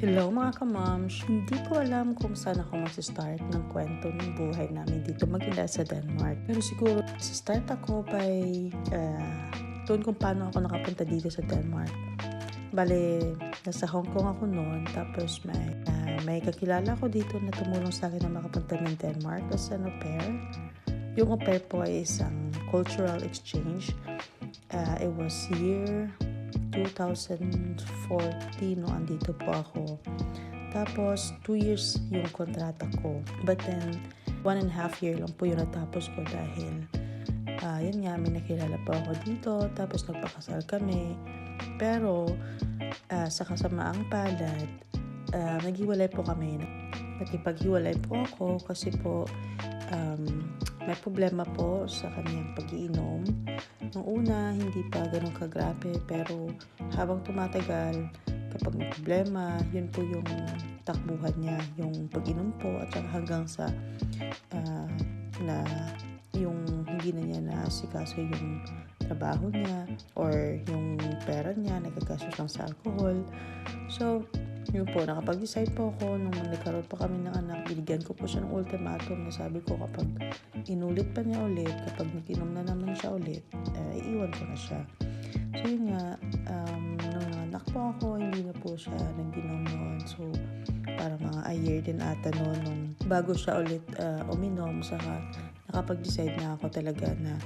Hello mga ka-moms! Hindi ko alam kung saan ako mag-start ng kwento ng buhay namin dito mag-ina sa Denmark. Pero siguro, start ako by doon kung paano ako nakapunta dito sa Denmark. Bale, nasa Hong Kong ako noon, tapos may kakilala ko dito na tumulong sa akin na makapunta ng Denmark as an au pair. Yung au pair po ay isang cultural exchange. It was year 2014 no andito po ako. Tapos 2 years yung kontrata ko. But then 1.5 year lang po yung natapos ko dahil yun nga, may nakilala po ako dito. Tapos nagpakasal kami. Pero sa kasamaang palad, naghiwalay po kami. Nakipaghiwalay po ako kasi po may problema po sa kanyang pag-iinom. Nung una, hindi pa ganun kagrabe, pero habang tumatagal, kapag may problema, yun po yung takbuhan niya, yung pag-inom po, at saka hanggang sa na yung hindi na niya naasikaso yung trabaho niya or yung pera niya, nagagastos lang sa alcohol. So, yun po, nakapag-decide po ako nung nagkaroon pa kami ng anak, binigyan ko po siya ng ultimatum na sabi ko kapag inulit pa niya ulit, kapag nag-inom na naman siya ulit, iiwan ko na siya. So yun nga, nung anak po ako, hindi na po siya nag-inom noon. So parang mga a year din ata noon nung bago siya ulit uminom, saka nakapag-decide na ako talaga na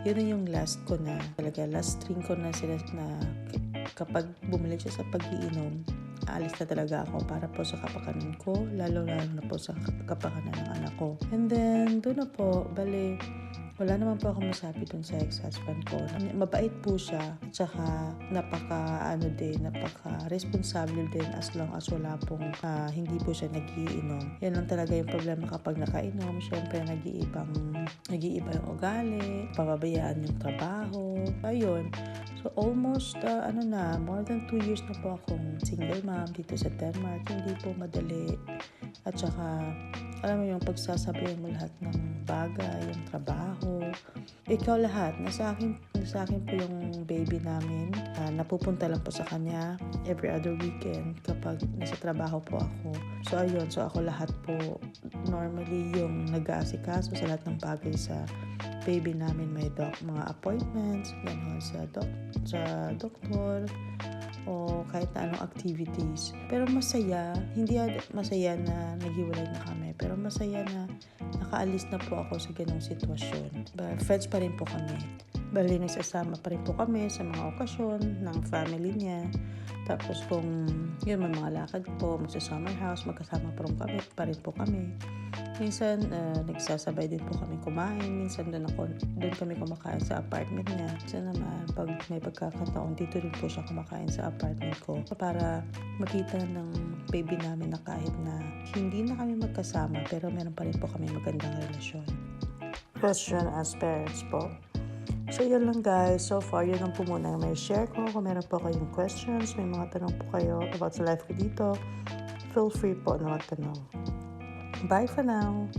yun na yung last ko na, talaga last string ko na sila na kapag bumalik siya sa pag-iinom, aalis na talaga ako para po sa kapakanan ko, lalo na po sa kapakanan ng anak ko. And then, doon na po, bale, wala naman po ako masabi dun sa ex-husband ko. Mabait po siya, at saka napaka-responsable din as long as wala pong hindi po siya nagiinom. Yan lang talaga yung problema kapag nakainom. Siyempre, nag-iiba yung ugali, pababayaan yung trabaho. Ayun. So almost more than 2 years na po akong single mom dito sa Denmark. Hindi po madali. At saka, alam mo yung pagsasabayan mo lahat ng bagay, yung trabaho. Ikaw lahat. Nasa akin po yung baby namin. Napupunta lang po sa kanya every other weekend kapag nasa trabaho po ako. So ayun, so ako lahat po normally yung nag-aasikaso sa lahat ng bagay sa baby namin. May mga appointments, gano'n sa doktor, o kahit na anong activities. Pero masaya, hindi masaya na naghiwalay na kami, pero masaya na nakaalis na po ako sa ganong sitwasyon. But friends pa rin po kami. Bali, nagsasama pa rin po kami sa mga okasyon ng family niya. Tapos kung yun, may mga lakad po, magsa-summer house, magkasama pa rin po kami. Minsan, nagsasabay din po kami kumain. Minsan, doon kami kumakain sa apartment niya. Minsan naman, pag may pagkakataon, dito rin po siya kumakain sa apartment ko. Para makita ng baby namin na kahit na hindi na kami magkasama, pero meron pa rin po kami magandang relasyon. Question as parents po. So, yun lang guys. So far, yun lang po muna may share ko. Kung meron po kayong questions, may mga tanong po kayo about sa life ko dito, feel free po na magtanong. Bye for now!